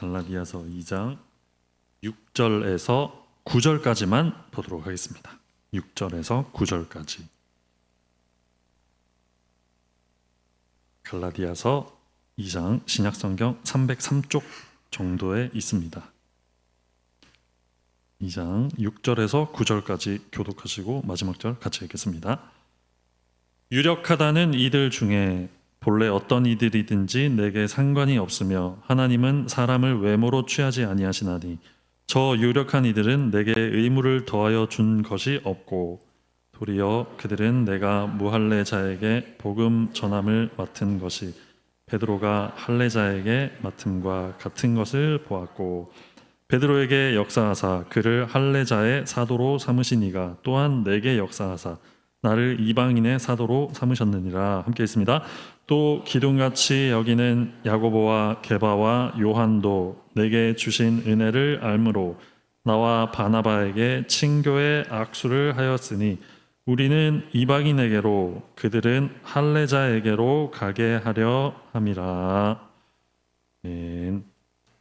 갈라디아서 2장 6절에서 9절까지만 보도록 하겠습니다. 6절에서 9절까지. 갈라디아서 2장 신약성경 303쪽 정도에 있습니다. 2장 6절에서 9절까지 교독하시고 마지막 절 같이 읽겠습니다. 유력하다는 이들 중에 본래 어떤 이들이든지 내게 상관이 없으며 하나님은 사람을 외모로 취하지 아니하시나니 저 유력한 이들은 내게 의무를 더하여 준 것이 없고 도리어 그들은 내가 무할례자에게 복음 전함을 맡은 것이 베드로가 할례자에게 맡음과 같은 것을 보았고 베드로에게 역사하사 그를 할례자의 사도로 삼으시니가 또한 내게 역사하사 나를 이방인의 사도로 삼으셨느니라. 함께 있습니다. 또 기둥같이 여기는 야고보와 게바와 요한도 내게 주신 은혜를 알므로 나와 바나바에게 친교의 악수를 하였으니 우리는 이방인에게로 그들은 할례자에게로 가게 하려 함이라.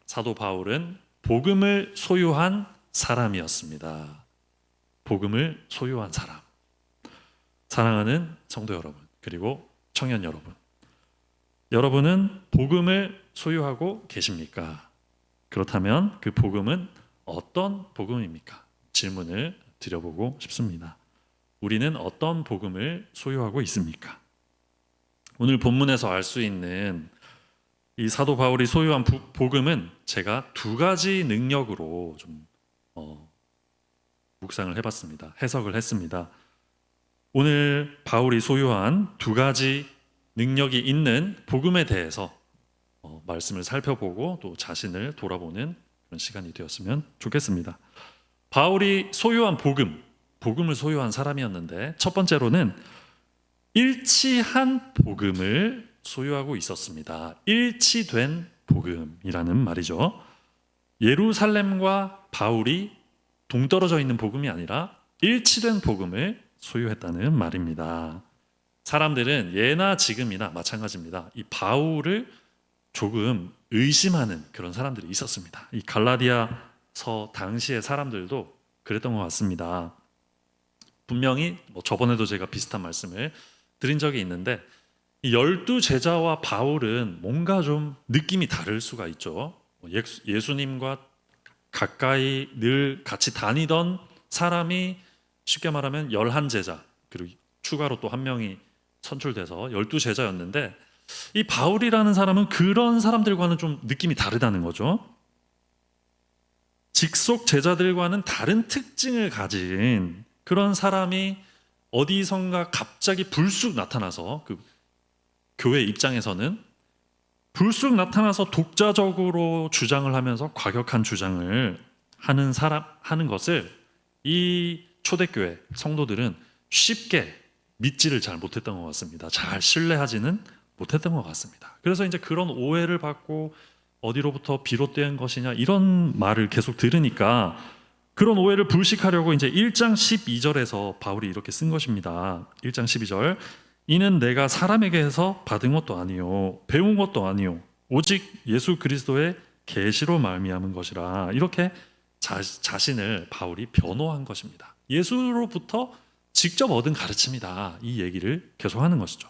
사도 바울은 복음을 소유한 사람이었습니다. 복음을 소유한 사람. 사랑하는 성도 여러분, 그리고 청년 여러분, 여러분은 복음을 소유하고 계십니까? 그렇다면 그 복음은 어떤 복음입니까? 질문을 드려보고 싶습니다. 우리는 어떤 복음을 소유하고 있습니까? 오늘 본문에서 알 수 있는 이 사도 바울이 소유한 복음은 제가 두 가지 능력으로 좀 묵상을 해봤습니다. 해석을 했습니다. 오늘 바울이 소유한 두 가지 능력이 있는 복음에 대해서 말씀을 살펴보고 또 자신을 돌아보는 그런 시간이 되었으면 좋겠습니다. 바울이 소유한 복음을 소유한 사람이었는데 첫 번째로는 일치한 복음을 소유하고 있었습니다. 일치된 복음이라는 말이죠. 예루살렘과 바울이 동떨어져 있는 복음이 아니라 일치된 복음을 소유했다는 말입니다. 사람들은 예나 지금이나 마찬가지입니다. 이 바울을 조금 의심하는 그런 사람들이 있었습니다. 이 갈라디아서 당시의 사람들도 그랬던 것 같습니다. 분명히 저번에도 제가 비슷한 말씀을 드린 적이 있는데 이 12제자와 바울은 뭔가 좀 느낌이 다를 수가 있죠. 예수님과 가까이 늘 같이 다니던 사람이 쉽게 말하면 11제자, 그리고 추가로 또 한 명이 선출돼서 12제자였는데 이 바울이라는 사람은 그런 사람들과는 좀 느낌이 다르다는 거죠. 직속 제자들과는 다른 특징을 가진 그런 사람이 어디선가 갑자기 불쑥 나타나서 그 교회 입장에서는 불쑥 나타나서 독자적으로 주장을 하면서 과격한 주장을 하는 것을 이 초대교회 성도들은 쉽게 믿지를 잘 못했던 것 같습니다. 잘 신뢰하지는 못했던 것 같습니다. 그래서 이제 그런 오해를 받고 어디로부터 비롯된 것이냐 이런 말을 계속 들으니까 그런 오해를 불식하려고 이제 1장 12절에서 바울이 이렇게 쓴 것입니다. 1장 12절 이는 내가 사람에게서 받은 것도 아니요 배운 것도 아니요 오직 예수 그리스도의 계시로 말미암은 것이라. 이렇게 자신을 바울이 변호한 것입니다. 예수로부터 직접 얻은 가르침이다. 이 얘기를 계속하는 것이죠.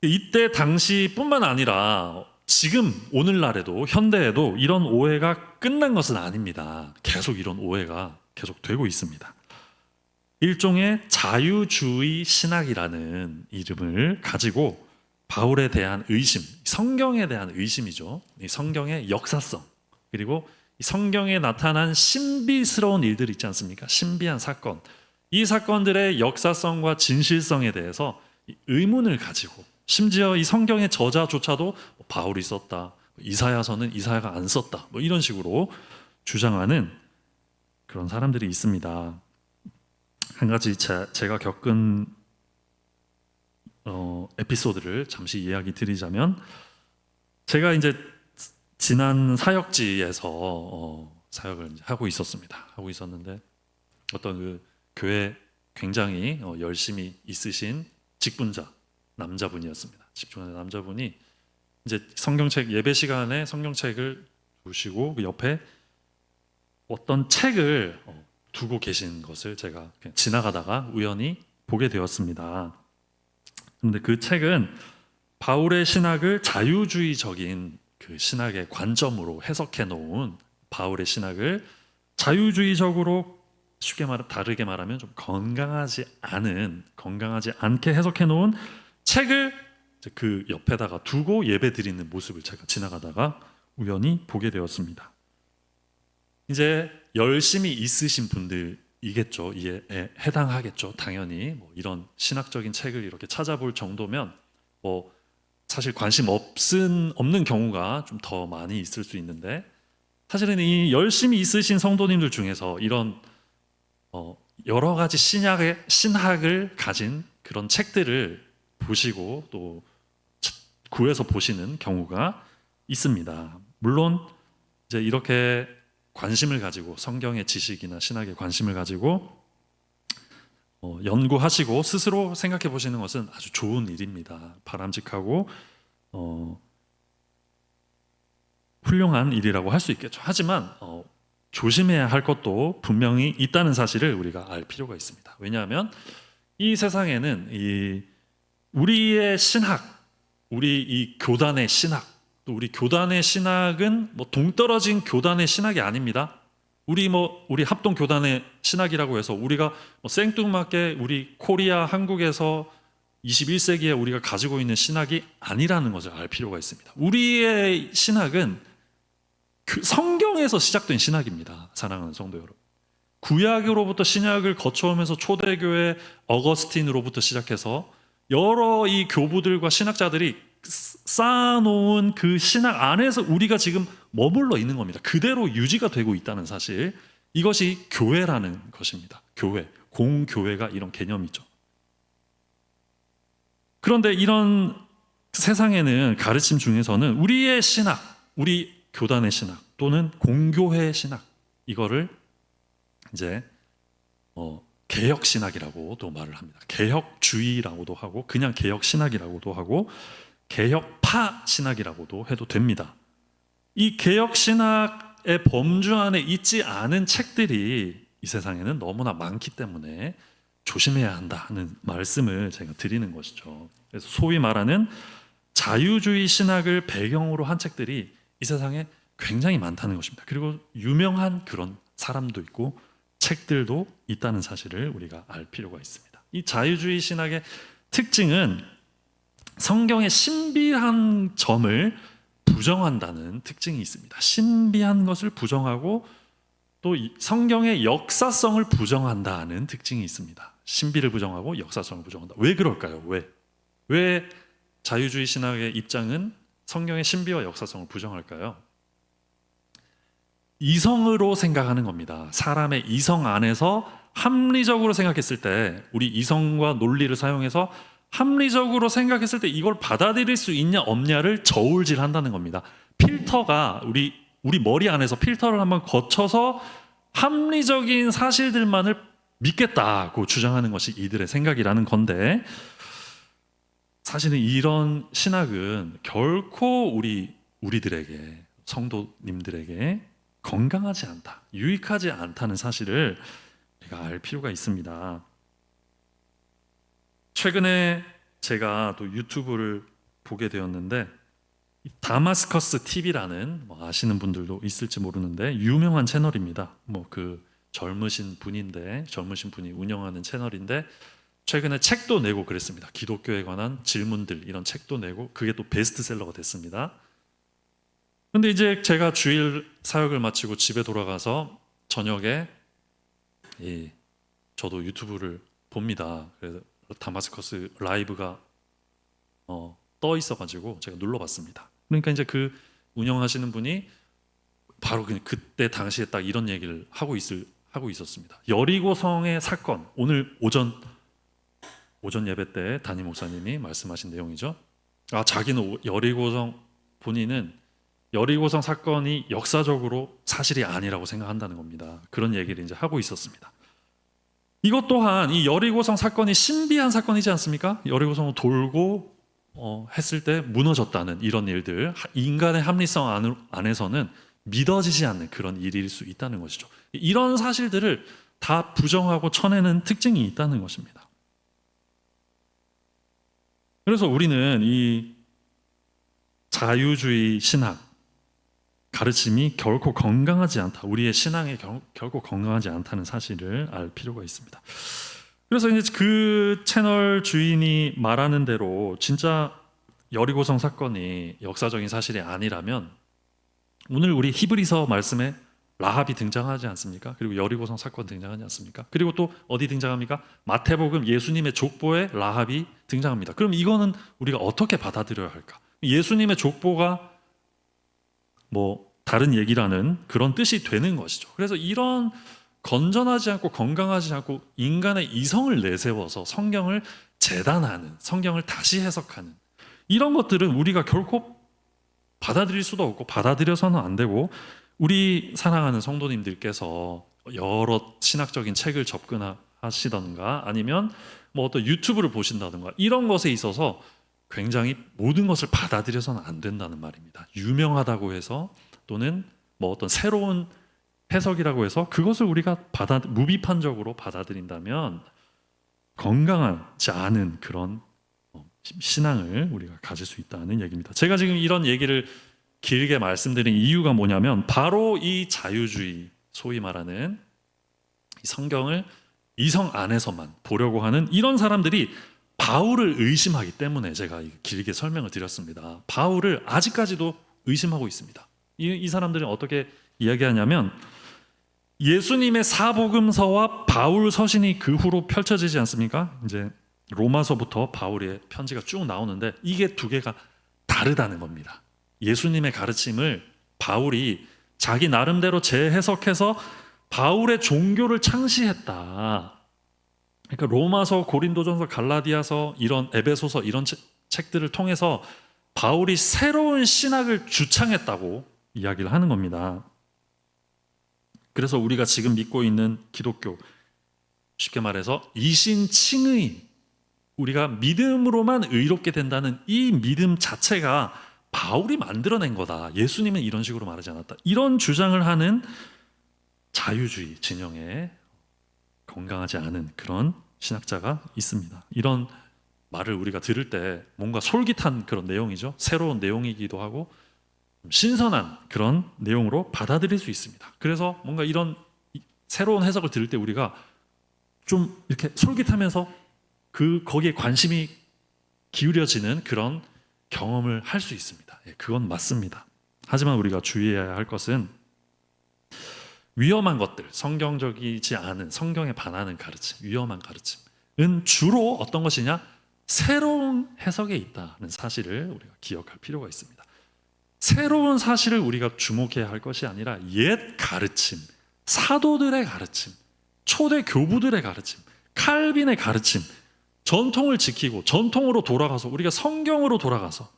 이때 당시뿐만 아니라 지금 오늘날에도 현대에도 이런 오해가 끝난 것은 아닙니다. 계속 이런 오해가 계속 되고 있습니다. 일종의 자유주의 신학이라는 이름을 가지고 바울에 대한 의심, 성경에 대한 의심이죠. 이 성경의 역사성, 그리고 이 성경에 나타난 신비스러운 일들 있지 않습니까? 신비한 사건. 이 사건들의 역사성과 진실성에 대해서 의문을 가지고 심지어 이 성경의 저자조차도 바울이 썼다, 이사야서는 이사야가 안 썼다, 이런 식으로 주장하는 그런 사람들이 있습니다. 한 가지 제가 겪은 에피소드를 잠시 이야기 드리자면, 제가 이제 지난 사역지에서 사역을 하고 있었습니다. 하고 있었는데 어떤 그 교회 굉장히 열심히 있으신 직분자 남자분이었습니다. 집중하는 남자분이 이제 성경책 예배 시간에 성경책을 두시고 그 옆에 어떤 책을 두고 계신 것을 제가 그냥 지나가다가 우연히 보게 되었습니다. 그런데 그 책은 바울의 신학을 자유주의적인 그 신학의 관점으로 해석해 놓은, 바울의 신학을 자유주의적으로 쉽게 다르게 말하면 좀 건강하지 않게 해석해 놓은 책을 그 옆에다가 두고 예배 드리는 모습을 제가 지나가다가 우연히 보게 되었습니다. 이제 열심히 있으신 분들이겠죠. 이에 해당하겠죠. 당연히 뭐 이런 신학적인 책을 이렇게 찾아볼 정도면 뭐 사실 관심 없는 경우가 좀 더 많이 있을 수 있는데, 사실은 이 열심히 있으신 성도님들 중에서 이런 여러 가지 신학을 가진 그런 책들을 보시고 또 구해서 보시는 경우가 있습니다. 물론 이제 이렇게 관심을 가지고 성경의 지식이나 신학에 관심을 가지고 연구하시고 스스로 생각해 보시는 것은 아주 좋은 일입니다. 바람직하고 훌륭한 일이라고 할 수 있겠죠. 하지만 조심해야 할 것도 분명히 있다는 사실을 우리가 알 필요가 있습니다. 왜냐하면 이 세상에는 우리의 신학, 우리 이 교단의 신학, 또 우리 교단의 신학은 뭐 동떨어진 교단의 신학이 아닙니다. 우리 합동 교단의 신학이라고 해서 우리가 생뚱맞게 우리 코리아 한국에서 21세기에 우리가 가지고 있는 신학이 아니라는 것을 알 필요가 있습니다. 우리의 신학은 성경에서 시작된 신학입니다. 사랑하는 성도 여러분. 구약으로부터 신약을 거쳐오면서 초대교회 어거스틴으로부터 시작해서 여러 이 교부들과 신학자들이 쌓아놓은 그 신학 안에서 우리가 지금 머물러 있는 겁니다. 그대로 유지가 되고 있다는 사실, 이것이 교회라는 것입니다. 교회, 공교회가 이런 개념이죠. 그런데 이런 세상에는 가르침 중에서는 우리의 신학, 우리 교단의 신학 또는 공교회의 신학, 이거를 이제 개혁 신학이라고도 말을 합니다. 개혁주의라고도 하고 그냥 개혁 신학이라고도 하고 개혁파 신학이라고도 해도 됩니다. 이 개혁 신학의 범주 안에 있지 않은 책들이 이 세상에는 너무나 많기 때문에 조심해야 한다는 말씀을 제가 드리는 것이죠. 그래서 소위 말하는 자유주의 신학을 배경으로 한 책들이 이 세상에 굉장히 많다는 것입니다. 그리고 유명한 그런 사람도 있고 책들도 있다는 사실을 우리가 알 필요가 있습니다. 이 자유주의 신학의 특징은 성경의 신비한 점을 부정한다는 특징이 있습니다. 신비한 것을 부정하고 또 성경의 역사성을 부정한다는 특징이 있습니다. 신비를 부정하고 역사성을 부정한다. 왜 그럴까요? 왜 자유주의 신학의 입장은 성경의 신비와 역사성을 부정할까요? 이성으로 생각하는 겁니다. 사람의 이성 안에서 합리적으로 생각했을 때, 우리 이성과 논리를 사용해서 합리적으로 생각했을 때 이걸 받아들일 수 있냐 없냐를 저울질한다는 겁니다. 필터가 우리 머리 안에서 필터를 한번 거쳐서 합리적인 사실들만을 믿겠다고 주장하는 것이 이들의 생각이라는 건데, 사실은 이런 신학은 결코 우리들에게, 성도님들에게 건강하지 않다, 유익하지 않다는 사실을 우리가 알 필요가 있습니다. 최근에 제가 또 유튜브를 보게 되었는데, 다마스커스 TV라는 아시는 분들도 있을지 모르는데 유명한 채널입니다. 그 젊으신 분이 운영하는 채널인데, 최근에 책도 내고 그랬습니다. 기독교에 관한 질문들, 이런 책도 내고 그게 또 베스트셀러가 됐습니다. 그런데 이제 제가 주일 사역을 마치고 집에 돌아가서 저녁에 저도 유튜브를 봅니다. 그래서 다마스커스 라이브가 떠 있어가지고 제가 눌러봤습니다. 그러니까 이제 그 운영하시는 분이 바로 그때 당시에 딱 이런 얘기를 하고 있었습니다. 여리고성의 사건, 오늘 오전 예배 때 담임 목사님이 말씀하신 내용이죠. 자기는 본인은 여리고성 사건이 역사적으로 사실이 아니라고 생각한다는 겁니다. 그런 얘기를 이제 하고 있었습니다. 이것 또한 이 여리고성 사건이 신비한 사건이지 않습니까? 여리고성을 돌고 했을 때 무너졌다는 이런 일들, 인간의 합리성 안에서는 믿어지지 않는 그런 일일 수 있다는 것이죠. 이런 사실들을 다 부정하고 쳐내는 특징이 있다는 것입니다. 그래서 우리는 이 자유주의 신학 가르침이 결코 건강하지 않다. 우리의 신앙에 결코 건강하지 않다는 사실을 알 필요가 있습니다. 그래서 이제 그 채널 주인이 말하는 대로 진짜 여리고성 사건이 역사적인 사실이 아니라면 오늘 우리 히브리서 말씀에 라합이 등장하지 않습니까? 그리고 여리고성 사건 등장하지 않습니까? 그리고 또 어디 등장합니까? 마태복음 예수님의 족보에 라합이 등장합니다. 그럼 이거는 우리가 어떻게 받아들여야 할까? 예수님의 족보가 뭐 다른 얘기라는 그런 뜻이 되는 것이죠. 그래서 이런 건전하지 않고 건강하지 않고 인간의 이성을 내세워서 성경을 재단하는, 성경을 다시 해석하는 이런 것들은 우리가 결코 받아들일 수도 없고 받아들여서는 안 되고, 우리 사랑하는 성도님들께서 여러 신학적인 책을 접근하시던가 아니면 뭐 어떤 유튜브를 보신다든가 이런 것에 있어서 굉장히 모든 것을 받아들여서는 안 된다는 말입니다. 유명하다고 해서 또는 뭐 어떤 새로운 해석이라고 해서 그것을 우리가 무비판적으로 받아들인다면 건강하지 않은 그런 신앙을 우리가 가질 수 있다는 얘기입니다. 제가 지금 이런 얘기를 길게 말씀드린 이유가 뭐냐면 바로 이 자유주의, 소위 말하는 성경을 이성 안에서만 보려고 하는 이런 사람들이 바울을 의심하기 때문에 제가 길게 설명을 드렸습니다. 바울을 아직까지도 의심하고 있습니다. 이 사람들은 어떻게 이야기하냐면 예수님의 사복음서와 바울 서신이 그 후로 펼쳐지지 않습니까? 이제 로마서부터 바울의 편지가 쭉 나오는데 이게 두 개가 다르다는 겁니다. 예수님의 가르침을 바울이 자기 나름대로 재해석해서 바울의 종교를 창시했다. 그러니까 로마서, 고린도전서, 갈라디아서, 이런 에베소서 이런 책들을 통해서 바울이 새로운 신학을 주창했다고 이야기를 하는 겁니다. 그래서 우리가 지금 믿고 있는 기독교, 쉽게 말해서 이신칭의, 우리가 믿음으로만 의롭게 된다는 이 믿음 자체가 바울이 만들어낸 거다. 예수님은 이런 식으로 말하지 않았다. 이런 주장을 하는 자유주의 진영에 건강하지 않은 그런 신학자가 있습니다. 이런 말을 우리가 들을 때 뭔가 솔깃한 그런 내용이죠. 새로운 내용이기도 하고 신선한 그런 내용으로 받아들일 수 있습니다. 그래서 뭔가 이런 새로운 해석을 들을 때 우리가 좀 이렇게 솔깃하면서 거기에 관심이 기울여지는 그런 경험을 할 수 있습니다. 그건 맞습니다. 하지만 우리가 주의해야 할 것은 위험한 것들, 성경적이지 않은, 성경에 반하는 가르침, 위험한 가르침은 주로 어떤 것이냐? 새로운 해석에 있다는 사실을 우리가 기억할 필요가 있습니다. 새로운 사실을 우리가 주목해야 할 것이 아니라 옛 가르침, 사도들의 가르침, 초대 교부들의 가르침, 칼빈의 가르침, 전통을 지키고 전통으로 돌아가서 우리가 성경으로 돌아가서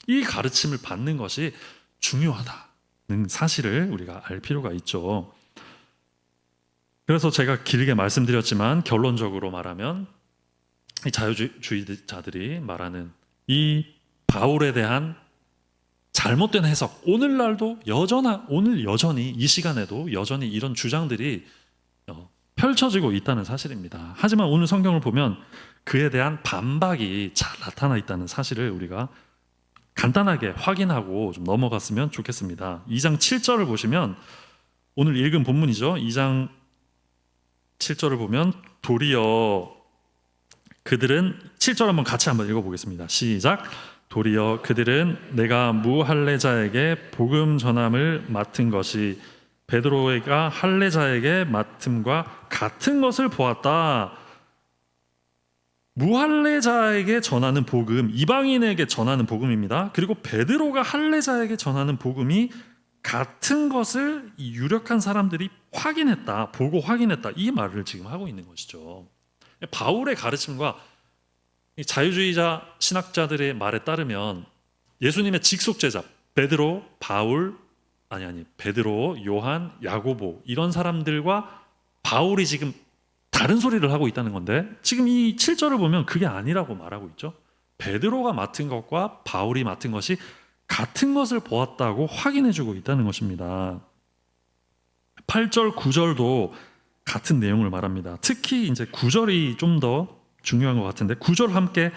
이 가르침을 받는 것이 중요하다는 사실을 우리가 알 필요가 있죠. 그래서 제가 길게 말씀드렸지만 결론적으로 말하면 이 자유주의자들이 말하는 이 바울에 대한 잘못된 해석, 오늘날도 오늘 여전히 이 시간에도 여전히 이런 주장들이 펼쳐지고 있다는 사실입니다. 하지만 오늘 성경을 보면 그에 대한 반박이 잘 나타나 있다는 사실을 우리가 간단하게 확인하고 좀 넘어갔으면 좋겠습니다. 2장 7절을 보시면 오늘 읽은 본문이죠. 2장 7절을 보면 도리어 그들은 7절 한번 같이 한번 읽어보겠습니다. 시작. 도리어 그들은 내가 무할례자에게 복음 전함을 맡은 것이 베드로가 할례자에게 맡음과 같은 것을 보았다. 무할례자에게 전하는 복음, 이방인에게 전하는 복음입니다. 그리고 베드로가 할례자에게 전하는 복음이 같은 것을 이 유력한 사람들이 확인했다, 보고 확인했다, 이 말을 지금 하고 있는 것이죠. 바울의 가르침과 자유주의자 신학자들의 말에 따르면 예수님의 직속제자 베드로, 베드로, 요한, 야고보 이런 사람들과 바울이 지금 다른 소리를 하고 있다는 건데 지금 이 7절을 보면 그게 아니라고 말하고 있죠. 베드로가 맡은 것과 바울이 맡은 것이 같은 것을 보았다고 확인해주고 있다는 것입니다. 8절, 9절도 같은 내용을 말합니다. 특히 이제 9절이 좀 더 중요한 것 같은데 9절 함께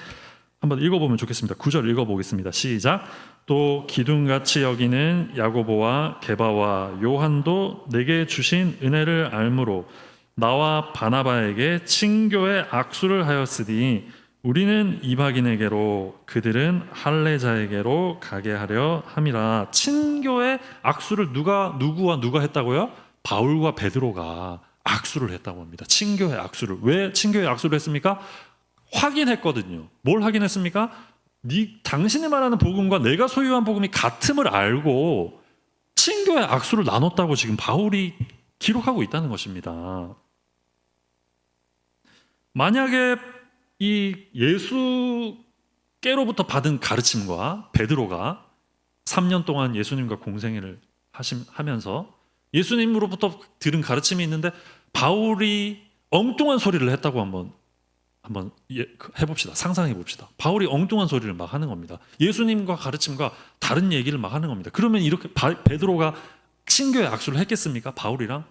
한번 읽어보면 좋겠습니다. 9절 읽어보겠습니다. 시작. 또 기둥같이 여기는 야고보와 게바와 요한도 내게 주신 은혜를 알므로 나와 바나바에게 친교의 악수를 하였으니 우리는 이방인에게로 그들은 할례자에게로 가게 하려 함이라. 친교의 악수를 누구와 누가 했다고요? 바울과 베드로가 악수를 했다고 합니다. 친교의 악수를. 왜 친교의 악수를 했습니까? 확인했거든요. 뭘 확인했습니까? 당신이 말하는 복음과 내가 소유한 복음이 같음을 알고 친교의 악수를 나눴다고 지금 바울이 기록하고 있다는 것입니다. 만약에 이 예수께로부터 받은 가르침과 베드로가 3년 동안 예수님과 공생애를 하면서 예수님으로부터 들은 가르침이 있는데 바울이 엉뚱한 소리를 했다고 한번 해봅시다. 상상해 봅시다. 바울이 엉뚱한 소리를 막 하는 겁니다. 예수님과 가르침과 다른 얘기를 막 하는 겁니다. 그러면 이렇게 베드로가 친교의 악수를 했겠습니까? 바울이랑?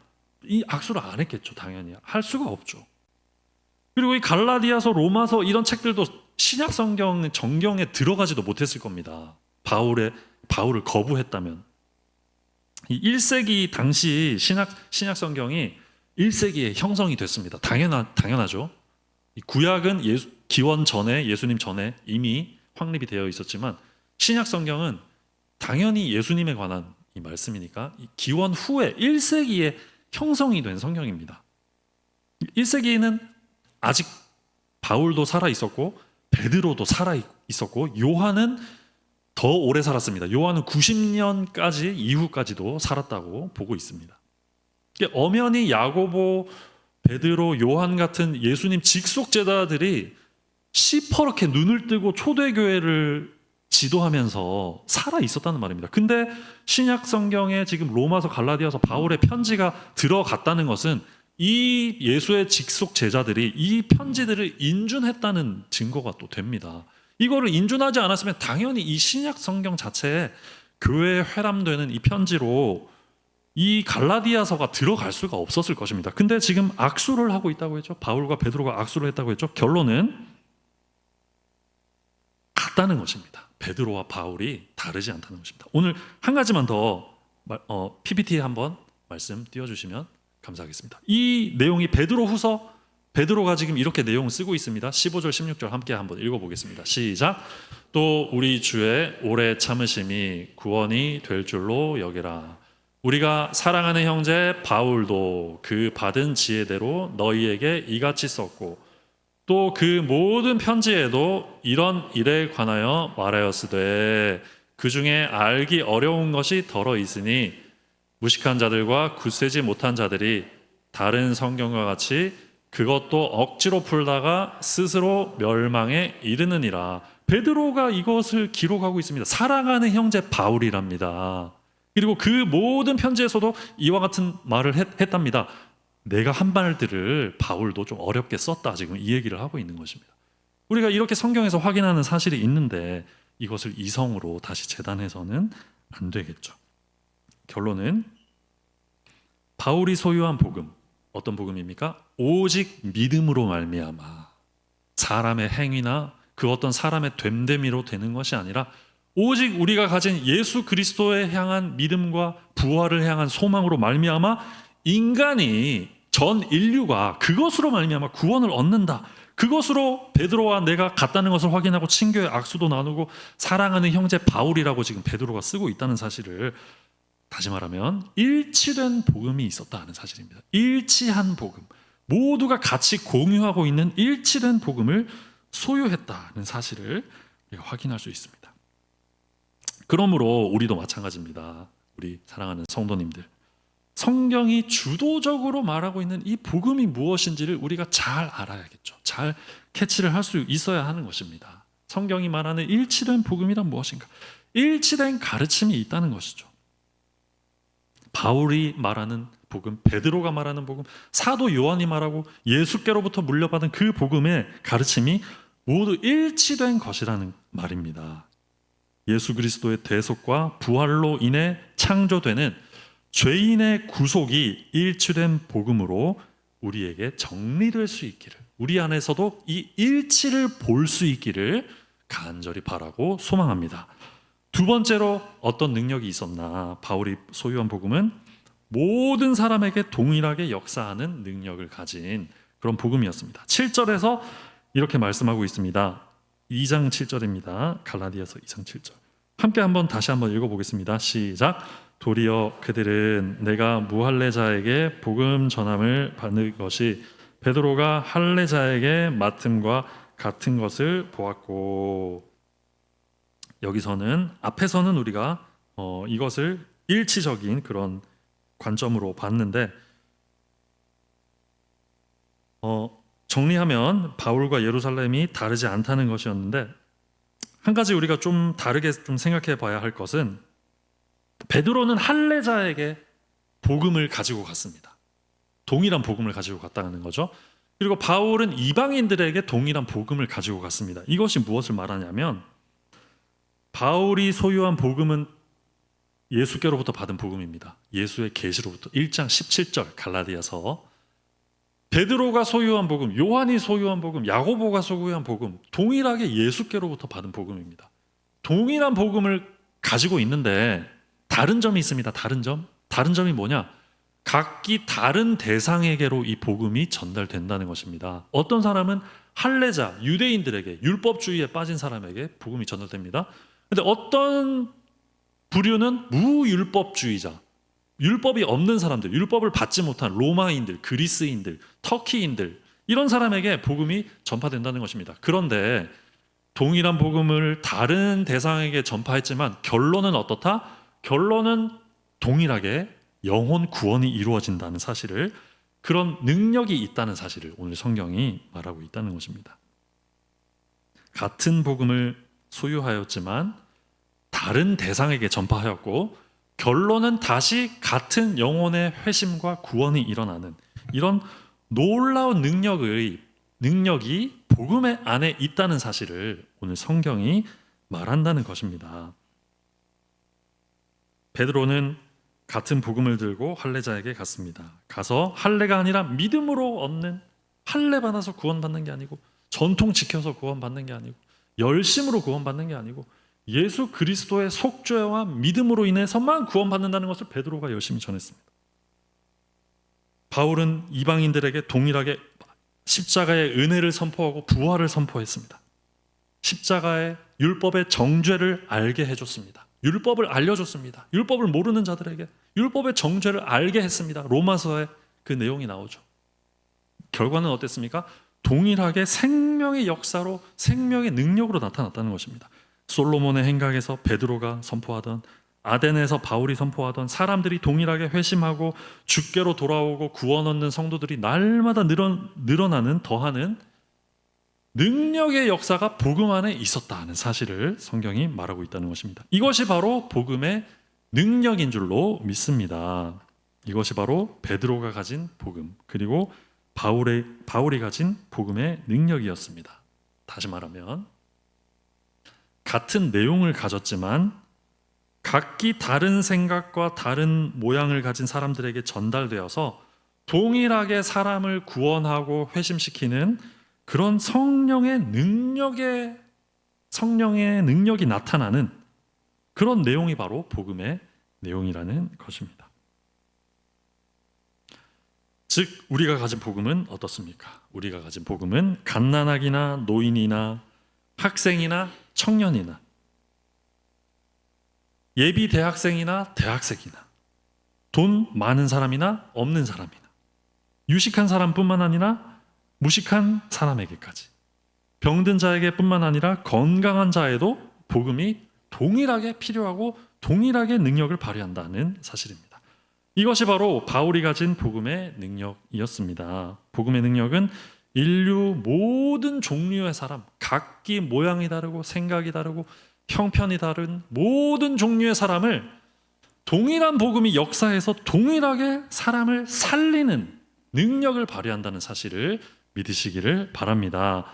이 악수를 안 했겠죠. 당연히 할 수가 없죠. 그리고 이 갈라디아서, 로마서 이런 책들도 신약 성경 정경에 들어가지도 못했을 겁니다. 바울을 거부했다면. 이 1세기 당시 신약 성경이 1세기에 형성이 됐습니다. 당연하죠. 이 구약은 기원 전에, 예수님 전에 이미 확립이 되어 있었지만 신약 성경은 당연히 예수님에 관한 이 말씀이니까 기원 후에 1세기에 형성이 된 성경입니다. 1세기에는 아직 바울도 살아 있었고 베드로도 살아 있었고 요한은 더 오래 살았습니다. 요한은 90년까지 이후까지도 살았다고 보고 있습니다. 엄연히 야고보, 베드로, 요한 같은 예수님 직속 제자들이 시퍼렇게 눈을 뜨고 초대교회를 지도하면서 살아 있었다는 말입니다. 근데 신약 성경에 지금 로마서, 갈라디아서, 바울의 편지가 들어갔다는 것은 이 예수의 직속 제자들이 이 편지들을 인준했다는 증거가 또 됩니다. 이거를 인준하지 않았으면 당연히 이 신약 성경 자체에 교회에 회람되는 이 편지로 이 갈라디아서가 들어갈 수가 없었을 것입니다. 근데 지금 악수를 하고 있다고 했죠. 바울과 베드로가 악수를 했다고 했죠. 결론은 같다는 것입니다. 베드로와 바울이 다르지 않다는 것입니다. 오늘 한 가지만 더 PPT에 한번 말씀 띄워주시면 감사하겠습니다. 이 내용이 베드로후서, 베드로가 지금 이렇게 내용을 쓰고 있습니다. 15절 16절 함께 한번 읽어보겠습니다. 시작. 또 우리 주의 오래 참으심이 구원이 될 줄로 여기라. 우리가 사랑하는 형제 바울도 그 받은 지혜대로 너희에게 이같이 썼고 또 그 모든 편지에도 이런 일에 관하여 말하였으되 그 중에 알기 어려운 것이 덜어 있으니 무식한 자들과 굳세지 못한 자들이 다른 성경과 같이 그것도 억지로 풀다가 스스로 멸망에 이르느니라. 베드로가 이것을 기록하고 있습니다. 사랑하는 형제 바울이랍니다. 그리고 그 모든 편지에서도 이와 같은 말을 했답니다. 내가 한 말들을 바울도 좀 어렵게 썼다. 지금 이 얘기를 하고 있는 것입니다. 우리가 이렇게 성경에서 확인하는 사실이 있는데 이것을 이성으로 다시 재단해서는 안 되겠죠. 결론은 바울이 소유한 복음, 어떤 복음입니까? 오직 믿음으로 말미암아 사람의 행위나 그 어떤 사람의 됨됨이로 되는 것이 아니라 오직 우리가 가진 예수 그리스도에 향한 믿음과 부활을 향한 소망으로 말미암아 인간이 전 인류가 그것으로 말미암아 구원을 얻는다. 그것으로 베드로와 내가 같다는 것을 확인하고 친교의 악수도 나누고 사랑하는 형제 바울이라고 지금 베드로가 쓰고 있다는 사실을, 다시 말하면 일치된 복음이 있었다는 사실입니다. 일치한 복음, 모두가 같이 공유하고 있는 일치된 복음을 소유했다는 사실을 확인할 수 있습니다. 그러므로 우리도 마찬가지입니다. 우리 사랑하는 성도님들, 성경이 주도적으로 말하고 있는 이 복음이 무엇인지를 우리가 잘 알아야겠죠. 잘 캐치를 할 수 있어야 하는 것입니다. 성경이 말하는 일치된 복음이란 무엇인가? 일치된 가르침이 있다는 것이죠. 바울이 말하는 복음, 베드로가 말하는 복음, 사도 요한이 말하고 예수께로부터 물려받은 그 복음의 가르침이 모두 일치된 것이라는 말입니다. 예수 그리스도의 대속과 부활로 인해 창조되는 죄인의 구속이 일치된 복음으로 우리에게 정리될 수 있기를, 우리 안에서도 이 일치를 볼 수 있기를 간절히 바라고 소망합니다. 두 번째로 어떤 능력이 있었나? 바울이 소유한 복음은 모든 사람에게 동일하게 역사하는 능력을 가진 그런 복음이었습니다. 7절에서 이렇게 말씀하고 있습니다. 2장 7절입니다. 갈라디아서 2장 7절. 함께 다시 한번 읽어보겠습니다. 시작. 도리어 그들은 내가 무할례자에게 복음 전함을 받는 것이 베드로가 할례자에게 맡음과 같은 것을 보았고, 여기서는 앞에서는 우리가 이것을 일치적인 그런 관점으로 봤는데, 정리하면 바울과 예루살렘이 다르지 않다는 것이었는데, 한 가지 우리가 좀 다르게 좀 생각해 봐야 할 것은 베드로는 할례자에게 복음을 가지고 갔습니다. 동일한 복음을 가지고 갔다는 거죠. 그리고 바울은 이방인들에게 동일한 복음을 가지고 갔습니다. 이것이 무엇을 말하냐면, 바울이 소유한 복음은 예수께로부터 받은 복음입니다. 예수의 계시로부터 1장 17절 갈라디아서. 베드로가 소유한 복음, 요한이 소유한 복음, 야고보가 소유한 복음, 동일하게 예수께로부터 받은 복음입니다. 동일한 복음을 가지고 있는데 다른 점이 있습니다. 다른 점이 뭐냐? 각기 다른 대상에게로 이 복음이 전달된다는 것입니다. 어떤 사람은 할례자, 유대인들에게, 율법주의에 빠진 사람에게 복음이 전달됩니다. 그런데 어떤 부류는 무율법주의자, 율법이 없는 사람들, 율법을 받지 못한 로마인들, 그리스인들, 터키인들, 이런 사람에게 복음이 전파된다는 것입니다. 그런데 동일한 복음을 다른 대상에게 전파했지만 결론은 어떻다? 결론은 동일하게 영혼 구원이 이루어진다는 사실을, 그런 능력이 있다는 사실을 오늘 성경이 말하고 있다는 것입니다. 같은 복음을 소유하였지만 다른 대상에게 전파하였고, 결론은 다시 같은 영혼의 회심과 구원이 일어나는 이런 놀라운 능력이 복음의 안에 있다는 사실을 오늘 성경이 말한다는 것입니다. 베드로는 같은 복음을 들고 할례자에게 갔습니다. 가서 할례가 아니라 믿음으로 얻는, 할례 받아서 구원받는 게 아니고, 전통 지켜서 구원받는 게 아니고, 열심으로 구원받는 게 아니고, 예수 그리스도의 속죄와 믿음으로 인해서만 구원받는다는 것을 베드로가 열심히 전했습니다. 바울은 이방인들에게 동일하게 십자가의 은혜를 선포하고 부활을 선포했습니다. 십자가의 율법의 정죄를 알게 해줬습니다. 율법을 알려줬습니다. 율법을 모르는 자들에게 율법의 정죄를 알게 했습니다. 로마서에 그 내용이 나오죠. 결과는 어땠습니까? 동일하게 생명의 역사로, 생명의 능력으로 나타났다는 것입니다. 솔로몬의 행각에서 베드로가 선포하던, 아덴에서 바울이 선포하던, 사람들이 동일하게 회심하고 주께로 돌아오고 구원 얻는 성도들이 날마다 늘어나는, 더하는 능력의 역사가 복음 안에 있었다는 사실을 성경이 말하고 있다는 것입니다. 이것이 바로 복음의 능력인 줄로 믿습니다. 이것이 바로 베드로가 가진 복음, 그리고 바울이 가진 복음의 능력이었습니다. 다시 말하면 같은 내용을 가졌지만 각기 다른 생각과 다른 모양을 가진 사람들에게 전달되어서 동일하게 사람을 구원하고 회심시키는 그런 성령의 능력이 나타나는 그런 내용이 바로 복음의 내용이라는 것입니다. 즉 우리가 가진 복음은 어떻습니까? 우리가 가진 복음은 갓난아기나 노인이나 학생이나 청년이나 예비 대학생이나 대학생이나 돈 많은 사람이나 없는 사람이나 유식한 사람뿐만 아니라 무식한 사람에게까지, 병든 자에게 뿐만 아니라 건강한 자에도 복음이 동일하게 필요하고 동일하게 능력을 발휘한다는 사실입니다. 이것이 바로 바울이 가진 복음의 능력이었습니다. 복음의 능력은 인류 모든 종류의 사람, 각기 모양이 다르고 생각이 다르고 형편이 다른 모든 종류의 사람을 동일한 복음이 역사해서 동일하게 사람을 살리는 능력을 발휘한다는 사실을 믿으시기를 바랍니다.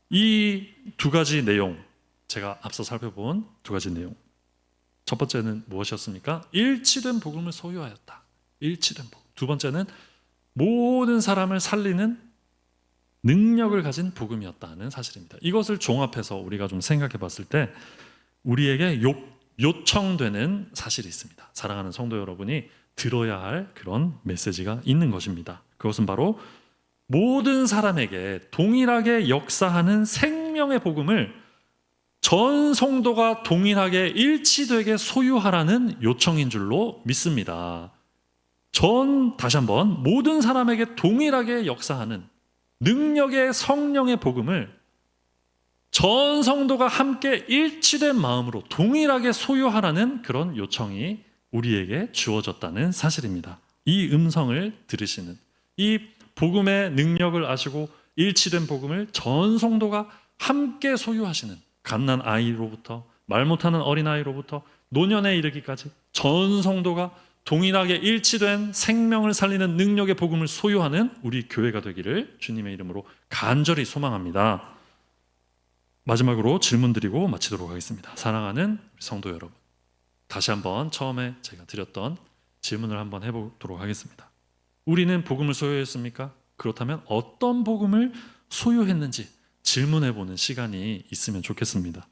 이 두 가지 내용, 제가 앞서 살펴본 두 가지 내용, 첫 번째는 무엇이었습니까? 일치된 복음을 소유하였다. 일치된 복음. 두 번째는 모든 사람을 살리는 능력을 가진 복음이었다는 사실입니다. 이것을 종합해서 우리가 좀 생각해 봤을 때 우리에게 요청되는 사실이 있습니다. 사랑하는 성도 여러분이 들어야 할 그런 메시지가 있는 것입니다. 그것은 바로 모든 사람에게 동일하게 역사하는 생명의 복음을 전 성도가 동일하게 일치되게 소유하라는 요청인 줄로 믿습니다. 다시 한번 모든 사람에게 동일하게 역사하는 능력의 성령의 복음을 전 성도가 함께 일치된 마음으로 동일하게 소유하라는 그런 요청이 우리에게 주어졌다는 사실입니다. 이 음성을 들으시는, 이 복음의 능력을 아시고 일치된 복음을 전 성도가 함께 소유하시는, 갓난 아이로부터 말 못하는 어린아이로부터 노년에 이르기까지 전 성도가 동일하게 일치된 생명을 살리는 능력의 복음을 소유하는 우리 교회가 되기를 주님의 이름으로 간절히 소망합니다. 마지막으로 질문 드리고 마치도록 하겠습니다. 사랑하는 성도 여러분, 다시 한번 처음에 제가 드렸던 질문을 한번 해보도록 하겠습니다. 우리는 복음을 소유했습니까? 그렇다면 어떤 복음을 소유했는지 질문해보는 시간이 있으면 좋겠습니다.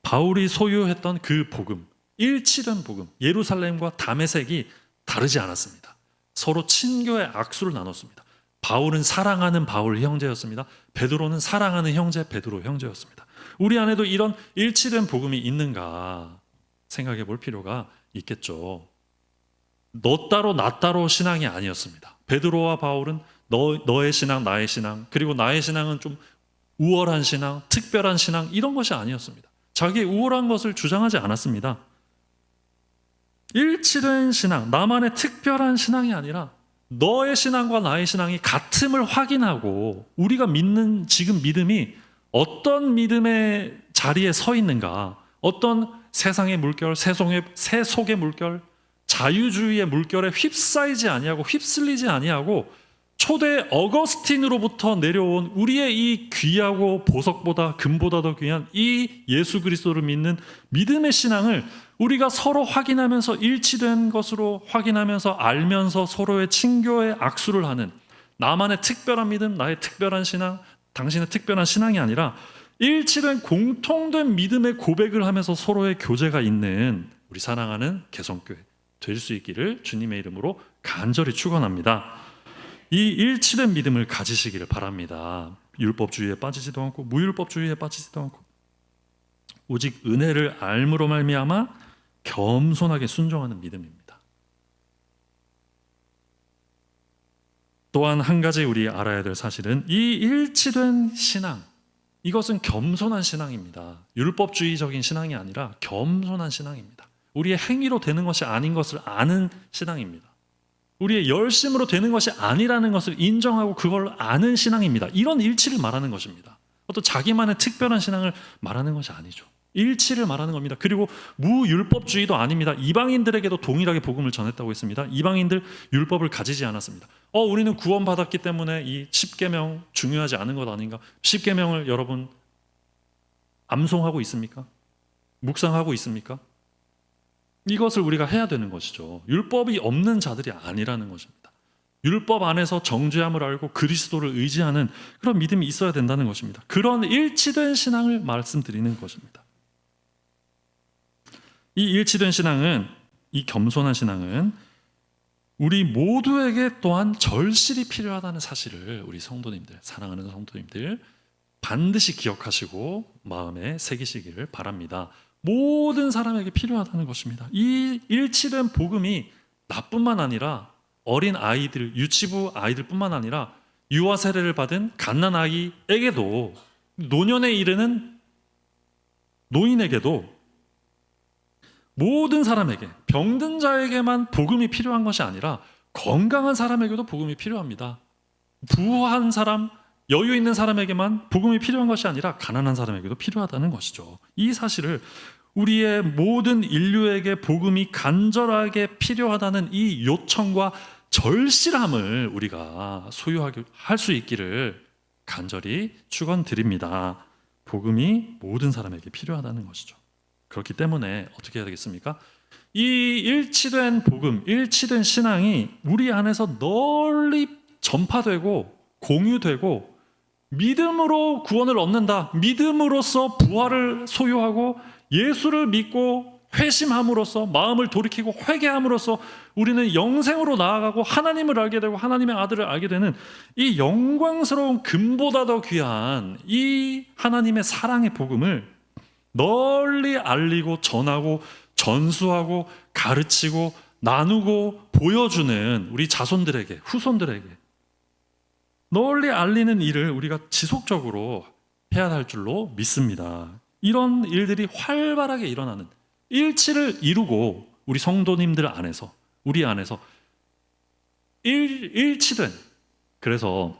바울이 소유했던 그 복음, 일치된 복음, 예루살렘과 다메섹이 다르지 않았습니다. 서로 친교의 악수를 나눴습니다. 바울은 사랑하는 바울 형제였습니다. 베드로는 사랑하는 형제 베드로 형제였습니다. 우리 안에도 이런 일치된 복음이 있는가 생각해 볼 필요가 있겠죠. 너 따로 나 따로 신앙이 아니었습니다. 베드로와 바울은 너의 신앙, 나의 신앙, 그리고 나의 신앙은 좀 우월한 신앙, 특별한 신앙, 이런 것이 아니었습니다. 자기의 우월한 것을 주장하지 않았습니다. 일치된 신앙, 나만의 특별한 신앙이 아니라 너의 신앙과 나의 신앙이 같음을 확인하고 우리가 믿는 지금 믿음이 어떤 믿음의 자리에 서 있는가, 어떤 세상의 물결, 세속의 물결, 자유주의의 물결에 휩싸이지 아니하고 휩쓸리지 아니하고 초대 어거스틴으로부터 내려온 우리의 이 귀하고 보석보다 금보다 더 귀한 이 예수 그리스도를 믿는 믿음의 신앙을 우리가 서로 확인하면서 일치된 것으로 확인하면서 알면서 서로의 친교의 악수를 하는, 나만의 특별한 믿음, 나의 특별한 신앙, 당신의 특별한 신앙이 아니라 일치된 공통된 믿음의 고백을 하면서 서로의 교제가 있는 우리 사랑하는 개성교회 될 수 있기를 주님의 이름으로 간절히 축원합니다. 이 일치된 믿음을 가지시기를 바랍니다. 율법주의에 빠지지도 않고 무율법주의에 빠지지도 않고 오직 은혜를 알므로 말미암아 겸손하게 순종하는 믿음입니다. 또한 한 가지 우리 알아야 될 사실은 이 일치된 신앙, 이것은 겸손한 신앙입니다. 율법주의적인 신앙이 아니라 겸손한 신앙입니다. 우리의 행위로 되는 것이 아닌 것을 아는 신앙입니다. 우리의 열심으로 되는 것이 아니라는 것을 인정하고 그걸 아는 신앙입니다. 이런 일치를 말하는 것입니다. 어떤 자기만의 특별한 신앙을 말하는 것이 아니죠. 일치를 말하는 겁니다. 그리고 무율법주의도 아닙니다. 이방인들에게도 동일하게 복음을 전했다고 했습니다. 이방인들 율법을 가지지 않았습니다. 우리는 구원받았기 때문에 이 10계명 중요하지 않은 것 아닌가? 10계명을 여러분 암송하고 있습니까? 묵상하고 있습니까? 이것을 우리가 해야 되는 것이죠. 율법이 없는 자들이 아니라는 것입니다. 율법 안에서 정죄함을 알고 그리스도를 의지하는 그런 믿음이 있어야 된다는 것입니다. 그런 일치된 신앙을 말씀드리는 것입니다. 이 일치된 신앙은, 이 겸손한 신앙은 우리 모두에게 또한 절실히 필요하다는 사실을 우리 성도님들, 사랑하는 성도님들 반드시 기억하시고 마음에 새기시기를 바랍니다. 모든 사람에게 필요하다는 것입니다. 이 일치된 복음이 나뿐만 아니라 어린 아이들, 유치부 아이들뿐만 아니라 유아 세례를 받은 갓난 아이에게도, 노년에 이르는 노인에게도, 모든 사람에게, 병든 자에게만 복음이 필요한 것이 아니라 건강한 사람에게도 복음이 필요합니다. 부한 사람, 여유 있는 사람에게만 복음이 필요한 것이 아니라 가난한 사람에게도 필요하다는 것이죠. 이 사실을, 우리의 모든 인류에게 복음이 간절하게 필요하다는 이 요청과 절실함을 우리가 소유하게 할 수 있기를 간절히 축원드립니다. 복음이 모든 사람에게 필요하다는 것이죠. 그렇기 때문에 어떻게 해야 되겠습니까? 이 일치된 복음, 일치된 신앙이 우리 안에서 널리 전파되고 공유되고 믿음으로 구원을 얻는다. 믿음으로써 부활을 소유하고 예수를 믿고 회심함으로써 마음을 돌이키고 회개함으로써 우리는 영생으로 나아가고 하나님을 알게 되고 하나님의 아들을 알게 되는 이 영광스러운 금보다 더 귀한 이 하나님의 사랑의 복음을 널리 알리고 전하고 전수하고 가르치고 나누고 보여주는 우리 자손들에게, 후손들에게 널리 알리는 일을 우리가 지속적으로 해야 할 줄로 믿습니다. 이런 일들이 활발하게 일어나는, 일치를 이루고 우리 성도님들 안에서, 우리 안에서 일치된, 그래서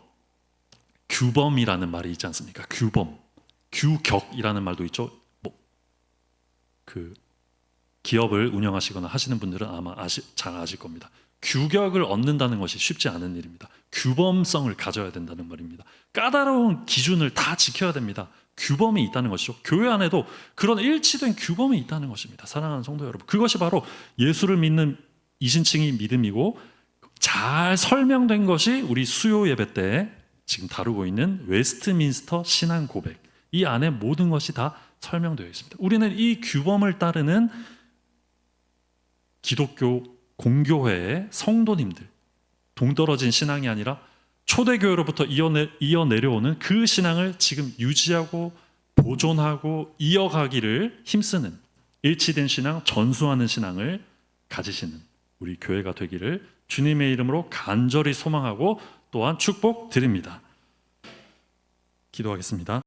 규범이라는 말이 있지 않습니까? 규범, 규격이라는 말도 있죠. 기업을 운영하시거나 하시는 분들은 아마 잘 아실 겁니다. 규격을 얻는다는 것이 쉽지 않은 일입니다. 규범성을 가져야 된다는 말입니다. 까다로운 기준을 다 지켜야 됩니다. 규범이 있다는 것이죠. 교회 안에도 그런 일치된 규범이 있다는 것입니다. 사랑하는 성도 여러분, 그것이 바로 예수를 믿는 이신칭의 믿음이고, 잘 설명된 것이 우리 수요 예배 때 지금 다루고 있는 웨스트민스터 신앙 고백, 이 안에 모든 것이 다 설명되어 있습니다. 우리는 이 규범을 따르는 기독교 공교회의 성도님들, 동떨어진 신앙이 아니라 초대교회로부터 이어내려오는 그 신앙을 지금 유지하고 보존하고 이어가기를 힘쓰는, 일치된 신앙, 전수하는 신앙을 가지시는 우리 교회가 되기를 주님의 이름으로 간절히 소망하고 또한 축복드립니다. 기도하겠습니다.